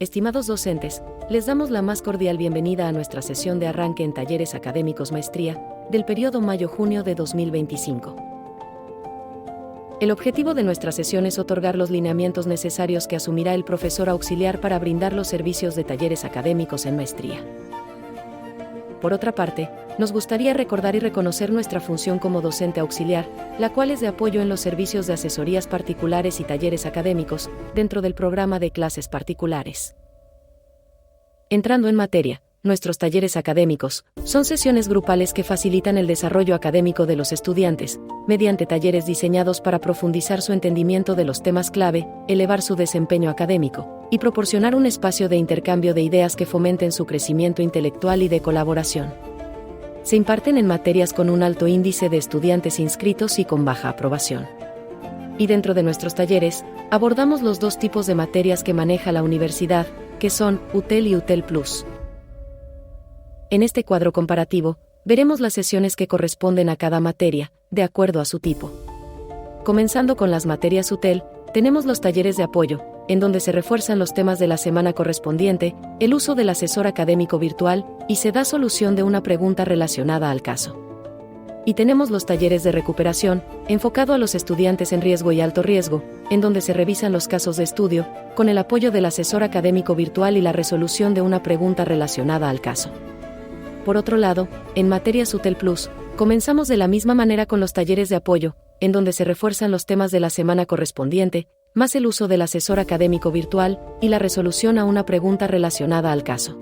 Estimados docentes, les damos la más cordial bienvenida a nuestra sesión de arranque en Talleres Académicos Maestría, del periodo mayo-junio de 2025. El objetivo de nuestra sesión es otorgar los lineamientos necesarios que asumirá el profesor auxiliar para brindar los servicios de talleres académicos en maestría. Por otra parte, nos gustaría recordar y reconocer nuestra función como docente auxiliar, la cual es de apoyo en los servicios de asesorías particulares y talleres académicos, dentro del programa de clases particulares. Entrando en materia, nuestros talleres académicos son sesiones grupales que facilitan el desarrollo académico de los estudiantes, mediante talleres diseñados para profundizar su entendimiento de los temas clave, elevar su desempeño académico y proporcionar un espacio de intercambio de ideas que fomenten su crecimiento intelectual y de colaboración. Se imparten en materias con un alto índice de estudiantes inscritos y con baja aprobación. Y dentro de nuestros talleres, abordamos los dos tipos de materias que maneja la universidad, que son UTEL y UTEL Plus. En este cuadro comparativo, veremos las sesiones que corresponden a cada materia, de acuerdo a su tipo. Comenzando con las materias UTEL, tenemos los talleres de apoyo, en donde se refuerzan los temas de la semana correspondiente, el uso del asesor académico virtual, y se da solución de una pregunta relacionada al caso. Y tenemos los talleres de recuperación, enfocado a los estudiantes en riesgo y alto riesgo, en donde se revisan los casos de estudio, con el apoyo del asesor académico virtual y la resolución de una pregunta relacionada al caso. Por otro lado, en materias UTEL Plus, comenzamos de la misma manera con los talleres de apoyo, en donde se refuerzan los temas de la semana correspondiente, más el uso del asesor académico virtual y la resolución a una pregunta relacionada al caso.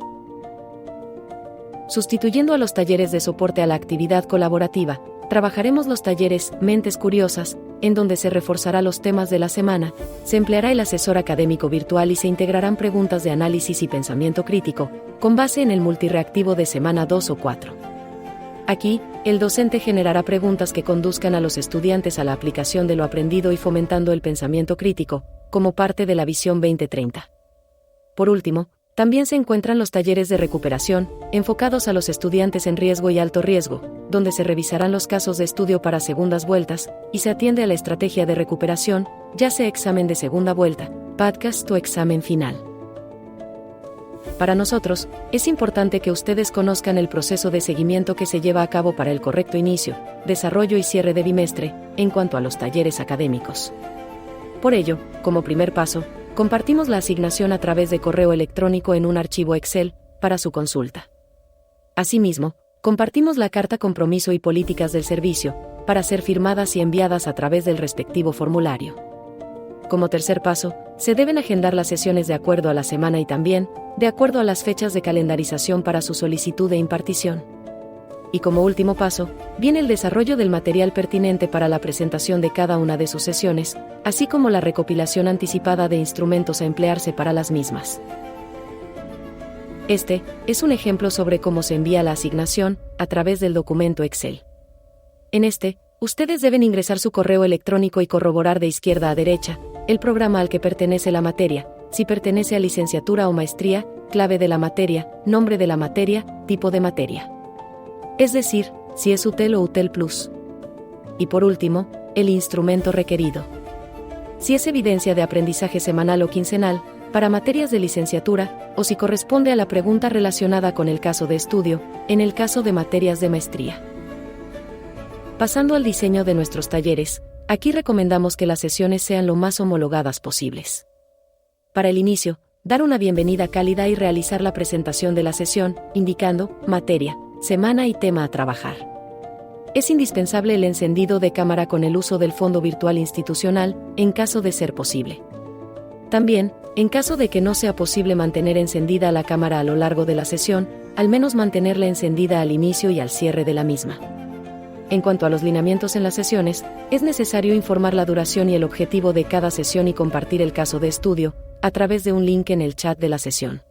Sustituyendo a los talleres de soporte a la actividad colaborativa, trabajaremos los talleres Mentes Curiosas, en donde se reforzará los temas de la semana, se empleará el asesor académico virtual y se integrarán preguntas de análisis y pensamiento crítico, con base en el multireactivo de semana 2 o 4. Aquí, el docente generará preguntas que conduzcan a los estudiantes a la aplicación de lo aprendido y fomentando el pensamiento crítico, como parte de la Visión 2030. Por último, también se encuentran los talleres de recuperación, enfocados a los estudiantes en riesgo y alto riesgo, donde se revisarán los casos de estudio para segundas vueltas, y se atiende a la estrategia de recuperación, ya sea examen de segunda vuelta, podcast o examen final. Para nosotros, es importante que ustedes conozcan el proceso de seguimiento que se lleva a cabo para el correcto inicio, desarrollo y cierre de bimestre, en cuanto a los talleres académicos. Por ello, como primer paso, compartimos la asignación a través de correo electrónico en un archivo Excel, para su consulta. Asimismo, compartimos la carta compromiso y políticas del servicio, para ser firmadas y enviadas a través del respectivo formulario. Como tercer paso, se deben agendar las sesiones de acuerdo a la semana y también, de acuerdo a las fechas de calendarización para su solicitud de impartición. Y como último paso, viene el desarrollo del material pertinente para la presentación de cada una de sus sesiones, así como la recopilación anticipada de instrumentos a emplearse para las mismas. Este es un ejemplo sobre cómo se envía la asignación, a través del documento Excel. En este, ustedes deben ingresar su correo electrónico y corroborar de izquierda a derecha el programa al que pertenece la materia, si pertenece a licenciatura o maestría, clave de la materia, nombre de la materia, tipo de materia. Es decir, si es UTEL o UTEL Plus. Y por último, el instrumento requerido. Si es evidencia de aprendizaje semanal o quincenal, para materias de licenciatura, o si corresponde a la pregunta relacionada con el caso de estudio, en el caso de materias de maestría. Pasando al diseño de nuestros talleres, aquí recomendamos que las sesiones sean lo más homologadas posibles. Para el inicio, dar una bienvenida cálida y realizar la presentación de la sesión, indicando materia, semana y tema a trabajar. Es indispensable el encendido de cámara con el uso del fondo virtual institucional, en caso de ser posible. También, en caso de que no sea posible mantener encendida la cámara a lo largo de la sesión, al menos mantenerla encendida al inicio y al cierre de la misma. En cuanto a los lineamientos en las sesiones, es necesario informar la duración y el objetivo de cada sesión y compartir el caso de estudio, a través de un link en el chat de la sesión.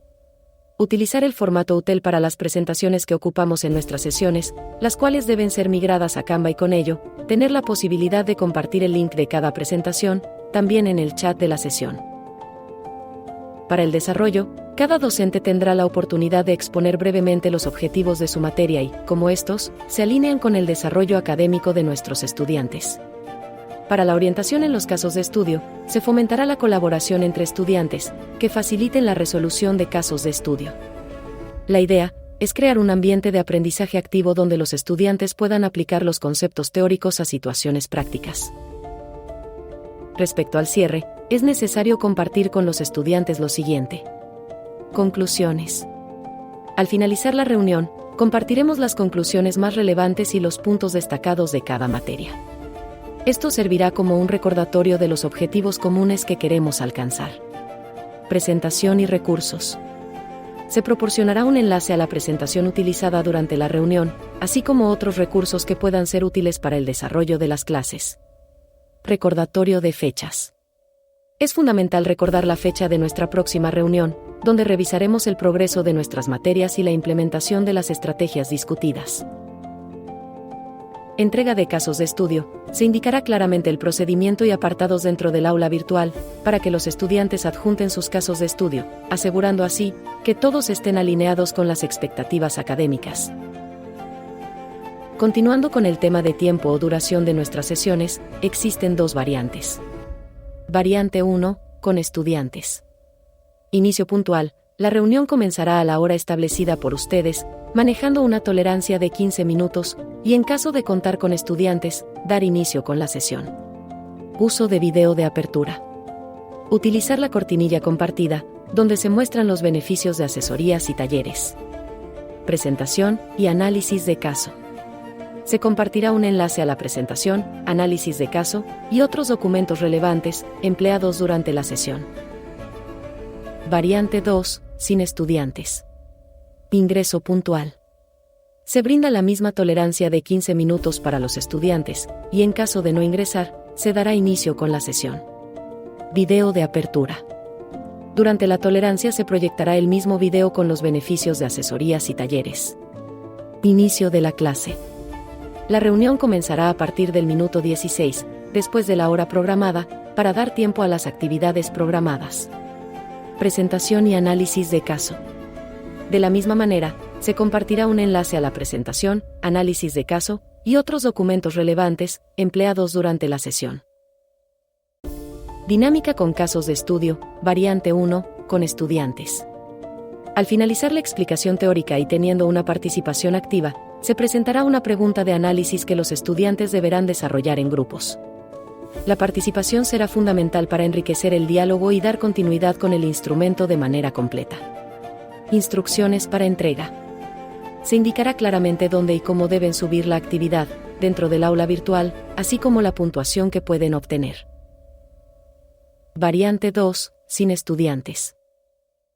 Utilizar el formato UTEL para las presentaciones que ocupamos en nuestras sesiones, las cuales deben ser migradas a Canva y con ello, tener la posibilidad de compartir el link de cada presentación, también en el chat de la sesión. Para el desarrollo, cada docente tendrá la oportunidad de exponer brevemente los objetivos de su materia y, como estos, se alinean con el desarrollo académico de nuestros estudiantes. Para la orientación en los casos de estudio, se fomentará la colaboración entre estudiantes, que faciliten la resolución de casos de estudio. La idea es crear un ambiente de aprendizaje activo donde los estudiantes puedan aplicar los conceptos teóricos a situaciones prácticas. Respecto al cierre, es necesario compartir con los estudiantes lo siguiente. Conclusiones. Al finalizar la reunión, compartiremos las conclusiones más relevantes y los puntos destacados de cada materia. Esto servirá como un recordatorio de los objetivos comunes que queremos alcanzar. Presentación y recursos. Se proporcionará un enlace a la presentación utilizada durante la reunión, así como otros recursos que puedan ser útiles para el desarrollo de las clases. Recordatorio de fechas. Es fundamental recordar la fecha de nuestra próxima reunión, donde revisaremos el progreso de nuestras materias y la implementación de las estrategias discutidas. Entrega de casos de estudio. Se indicará claramente el procedimiento y apartados dentro del aula virtual, para que los estudiantes adjunten sus casos de estudio, asegurando así que todos estén alineados con las expectativas académicas. Continuando con el tema de tiempo o duración de nuestras sesiones, existen dos variantes. Variante 1, con estudiantes. Inicio puntual. La reunión comenzará a la hora establecida por ustedes, manejando una tolerancia de 15 minutos, y en caso de contar con estudiantes, dar inicio con la sesión. Uso de video de apertura. Utilizar la cortinilla compartida, donde se muestran los beneficios de asesorías y talleres. Presentación y análisis de caso. Se compartirá un enlace a la presentación, análisis de caso y otros documentos relevantes empleados durante la sesión. Variante 2, sin estudiantes. Ingreso puntual. Se brinda la misma tolerancia de 15 minutos para los estudiantes, y en caso de no ingresar, se dará inicio con la sesión. Video de apertura. Durante la tolerancia se proyectará el mismo video con los beneficios de asesorías y talleres. Inicio de la clase. La reunión comenzará a partir del minuto 16, después de la hora programada, para dar tiempo a las actividades programadas. Presentación y análisis de caso. De la misma manera, se compartirá un enlace a la presentación, análisis de caso y otros documentos relevantes empleados durante la sesión. Dinámica con casos de estudio, variante 1, con estudiantes. Al finalizar la explicación teórica y teniendo una participación activa, se presentará una pregunta de análisis que los estudiantes deberán desarrollar en grupos. La participación será fundamental para enriquecer el diálogo y dar continuidad con el instrumento de manera completa. Instrucciones para entrega. Se indicará claramente dónde y cómo deben subir la actividad, dentro del aula virtual, así como la puntuación que pueden obtener. Variante 2, sin estudiantes.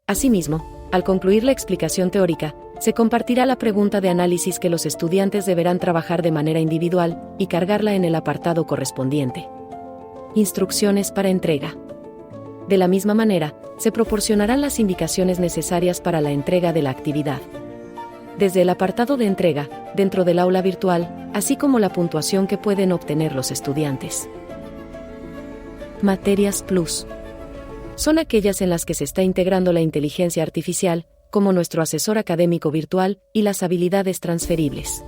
Asimismo, al concluir la explicación teórica, se compartirá la pregunta de análisis que los estudiantes deberán trabajar de manera individual y cargarla en el apartado correspondiente. Instrucciones para entrega. De la misma manera, se proporcionarán las indicaciones necesarias para la entrega de la actividad. Desde el apartado de entrega, dentro del aula virtual, así como la puntuación que pueden obtener los estudiantes. Materias Plus. Son aquellas en las que se está integrando la inteligencia artificial, como nuestro asesor académico virtual, y las habilidades transferibles.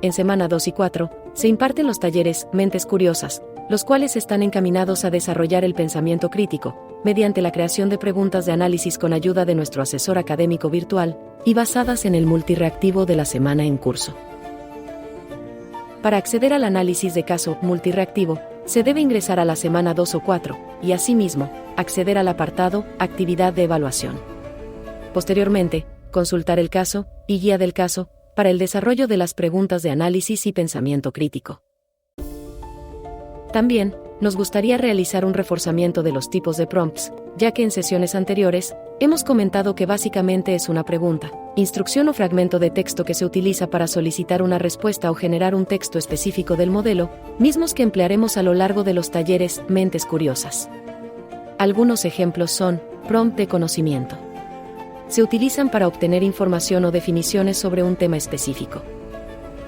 En semana 2 y 4, se imparten los talleres Mentes Curiosas, los cuales están encaminados a desarrollar el pensamiento crítico, mediante la creación de preguntas de análisis con ayuda de nuestro asesor académico virtual, y basadas en el multireactivo de la semana en curso. Para acceder al análisis de caso multireactivo, se debe ingresar a la semana 2 o 4, y asimismo, acceder al apartado Actividad de evaluación. Posteriormente, consultar el caso y guía del caso, para el desarrollo de las preguntas de análisis y pensamiento crítico. También, nos gustaría realizar un reforzamiento de los tipos de prompts, ya que en sesiones anteriores, hemos comentado que básicamente es una pregunta, instrucción o fragmento de texto que se utiliza para solicitar una respuesta o generar un texto específico del modelo, mismos que emplearemos a lo largo de los talleres Mentes Curiosas. Algunos ejemplos son, prompt de conocimiento. Se utilizan para obtener información o definiciones sobre un tema específico.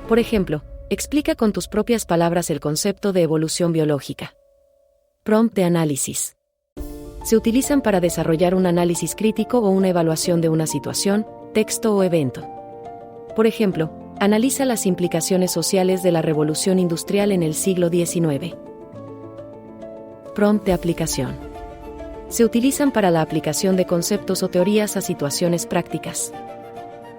Por ejemplo, explica con tus propias palabras el concepto de evolución biológica. Prompt de análisis. Se utilizan para desarrollar un análisis crítico o una evaluación de una situación, texto o evento. Por ejemplo, Analiza las implicaciones sociales de la revolución industrial en el siglo XIX. Prompt de aplicación. Se utilizan para la aplicación de conceptos o teorías a situaciones prácticas.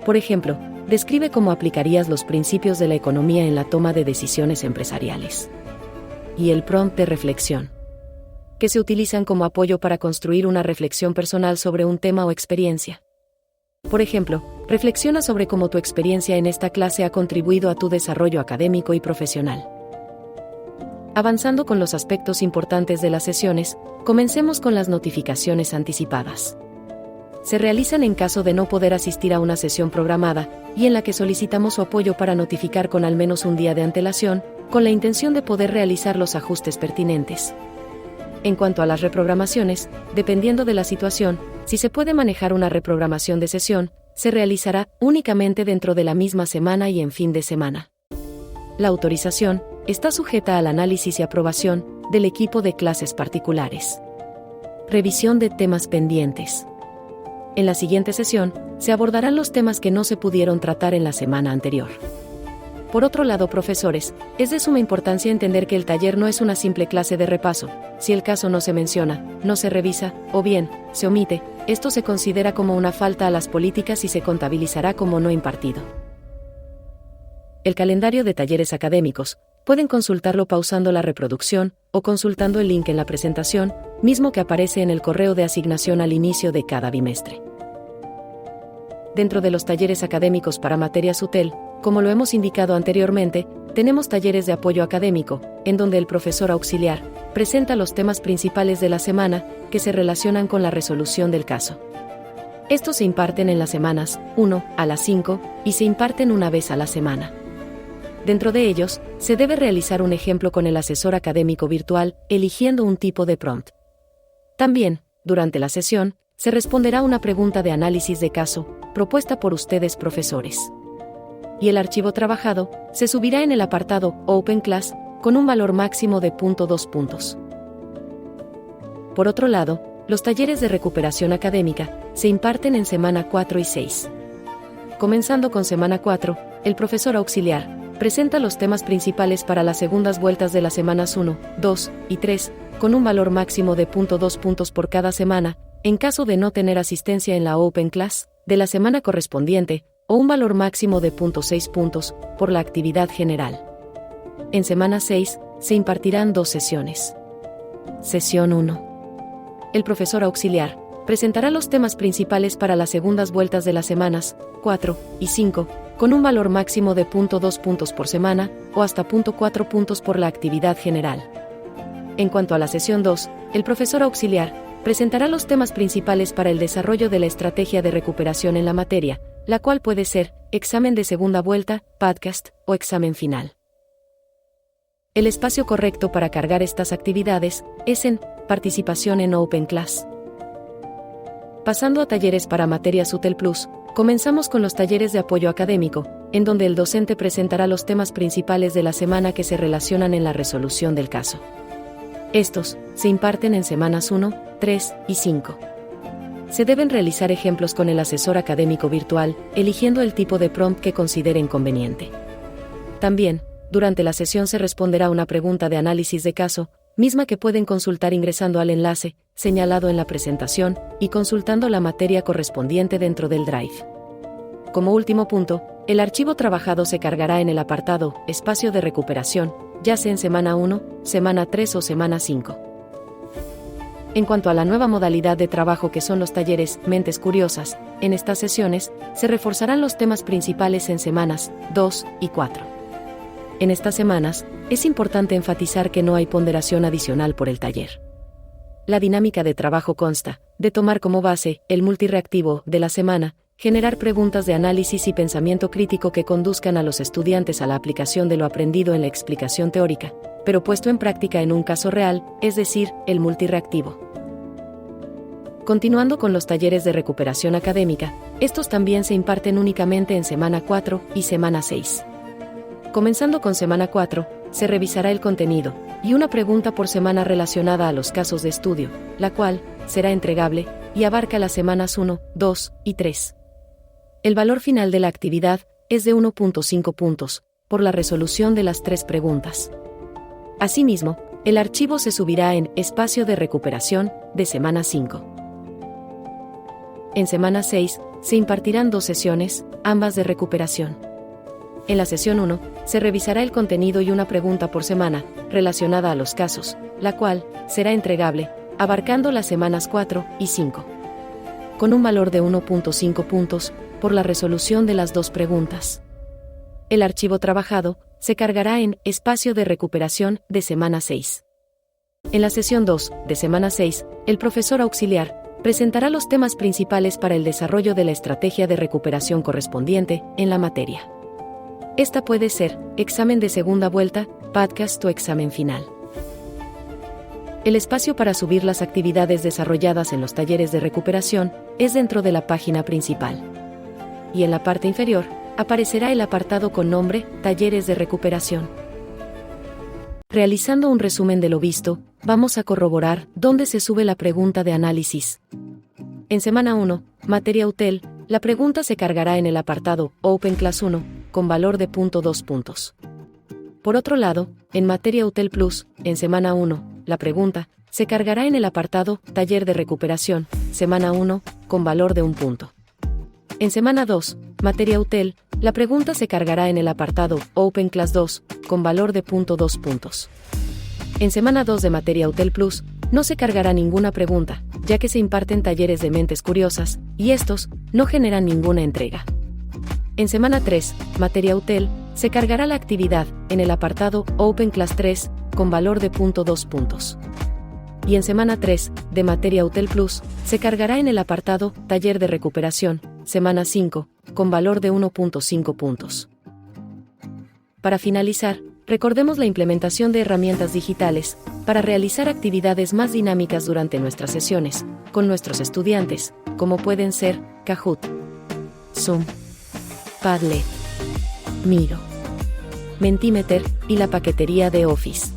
Por ejemplo, describe cómo aplicarías los principios de la economía en la toma de decisiones empresariales. Y el prompt de reflexión, que se utilizan como apoyo para construir una reflexión personal sobre un tema o experiencia. Por ejemplo, reflexiona sobre cómo tu experiencia en esta clase ha contribuido a tu desarrollo académico y profesional. Avanzando con los aspectos importantes de las sesiones, comencemos con las notificaciones anticipadas. Se realizan en caso de no poder asistir a una sesión programada, y en la que solicitamos su apoyo para notificar con al menos un día de antelación, con la intención de poder realizar los ajustes pertinentes. En cuanto a las reprogramaciones, dependiendo de la situación, si se puede manejar una reprogramación de sesión, se realizará únicamente dentro de la misma semana y en fin de semana. La autorización está sujeta al análisis y aprobación del equipo de clases particulares. Revisión de temas pendientes. En la siguiente sesión, se abordarán los temas que no se pudieron tratar en la semana anterior. Por otro lado, profesores, es de suma importancia entender que el taller no es una simple clase de repaso. Si el caso no se menciona, no se revisa, o bien, se omite, esto se considera como una falta a las políticas y se contabilizará como no impartido. El calendario de talleres académicos, pueden consultarlo pausando la reproducción, o consultando el link en la presentación, mismo que aparece en el correo de asignación al inicio de cada bimestre. Dentro de los talleres académicos para materias UTEL, como lo hemos indicado anteriormente, tenemos talleres de apoyo académico, en donde el profesor auxiliar presenta los temas principales de la semana que se relacionan con la resolución del caso. Estos se imparten en las semanas 1 a las 5 y se imparten una vez a la semana. Dentro de ellos, se debe realizar un ejemplo con el asesor académico virtual, eligiendo un tipo de prompt. También, durante la sesión, se responderá una pregunta de análisis de caso, propuesta por ustedes profesores. Y el archivo trabajado se subirá en el apartado Open Class, con un valor máximo de 2 puntos. Por otro lado, los talleres de recuperación académica se imparten en semana 4 y 6. Comenzando con semana 4, el profesor auxiliar presenta los temas principales para las segundas vueltas de las semanas 1, 2 y 3, con un valor máximo de 2 puntos por cada semana, en caso de no tener asistencia en la Open Class de la semana correspondiente, o un valor máximo de 6 puntos por la actividad general. En semana 6, se impartirán 2 sesiones. Sesión 1. El profesor auxiliar presentará los temas principales para las segundas vueltas de las semanas 4 y 5, con un valor máximo de 2 puntos por semana, o hasta 4 puntos por la actividad general. En cuanto a la sesión 2, el profesor auxiliar presentará los temas principales para el desarrollo de la estrategia de recuperación en la materia, la cual puede ser examen de segunda vuelta, podcast o examen final. El espacio correcto para cargar estas actividades es en participación en Open Class. Pasando a talleres para materias UTEL Plus, comenzamos con los talleres de apoyo académico, en donde el docente presentará los temas principales de la semana que se relacionan en la resolución del caso. Estos se imparten en semanas 1, 3 y 5. Se deben realizar ejemplos con el asesor académico virtual, eligiendo el tipo de prompt que consideren conveniente. También, durante la sesión se responderá una pregunta de análisis de caso, misma que pueden consultar ingresando al enlace señalado en la presentación y consultando la materia correspondiente dentro del Drive. Como último punto, el archivo trabajado se cargará en el apartado Espacio de recuperación, ya sea en semana 1, semana 3 o semana 5. En cuanto a la nueva modalidad de trabajo que son los talleres Mentes Curiosas, en estas sesiones se reforzarán los temas principales en semanas 2 y 4. En estas semanas, es importante enfatizar que no hay ponderación adicional por el taller. La dinámica de trabajo consta de tomar como base el multirreactivo de la semana, generar preguntas de análisis y pensamiento crítico que conduzcan a los estudiantes a la aplicación de lo aprendido en la explicación teórica, pero puesto en práctica en un caso real, es decir, el multirreactivo. Continuando con los talleres de recuperación académica, estos también se imparten únicamente en semana 4 y semana 6. Comenzando con semana 4, se revisará el contenido y una pregunta por semana relacionada a los casos de estudio, la cual será entregable y abarca las semanas 1, 2 y 3. El valor final de la actividad es de 1.5 puntos, por la resolución de las 3 preguntas. Asimismo, el archivo se subirá en Espacio de Recuperación de semana 5. En semana 6, se impartirán 2 sesiones, ambas de recuperación. En la sesión 1, se revisará el contenido y una pregunta por semana, relacionada a los casos, la cual será entregable, abarcando las semanas 4 y 5. Con un valor de 1.5 puntos, por la resolución de las 2 preguntas. El archivo trabajado se cargará en Espacio de Recuperación de semana 6. En la sesión 2, de semana 6, el profesor auxiliar presentará los temas principales para el desarrollo de la estrategia de recuperación correspondiente en la materia. Esta puede ser examen de segunda vuelta, podcast o examen final. El espacio para subir las actividades desarrolladas en los talleres de recuperación es dentro de la página principal. Y en la parte inferior, aparecerá el apartado con nombre Talleres de Recuperación. Realizando un resumen de lo visto, vamos a corroborar dónde se sube la pregunta de análisis. En semana 1, materia UTEL, la pregunta se cargará en el apartado Open Class 1, con valor de 0.2 puntos. Por otro lado, en materia UTEL Plus, en semana 1, la pregunta se cargará en el apartado Taller de Recuperación, semana 1, con valor de 1 punto. En semana 2, materia UTEL, la pregunta se cargará en el apartado Open Class 2, con valor de 0.2 puntos. En semana 2 de materia UTEL Plus, no se cargará ninguna pregunta, ya que se imparten talleres de mentes curiosas, y estos no generan ninguna entrega. En semana 3, materia UTEL, se cargará la actividad en el apartado Open Class 3, con valor de 0.2 puntos. Y en semana 3, de materia UTEL Plus, se cargará en el apartado Taller de Recuperación, semana 5, con valor de 1.5 puntos. Para finalizar, recordemos la implementación de herramientas digitales para realizar actividades más dinámicas durante nuestras sesiones, con nuestros estudiantes, como pueden ser Kahoot, Zoom, Padlet, Miro, Mentimeter y la paquetería de Office.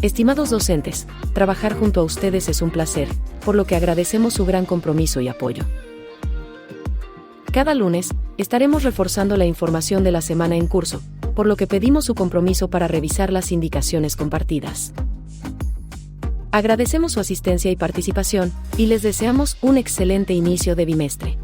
Estimados docentes, trabajar junto a ustedes es un placer, por lo que agradecemos su gran compromiso y apoyo. Cada lunes, estaremos reforzando la información de la semana en curso, por lo que pedimos su compromiso para revisar las indicaciones compartidas. Agradecemos su asistencia y participación, y les deseamos un excelente inicio de bimestre.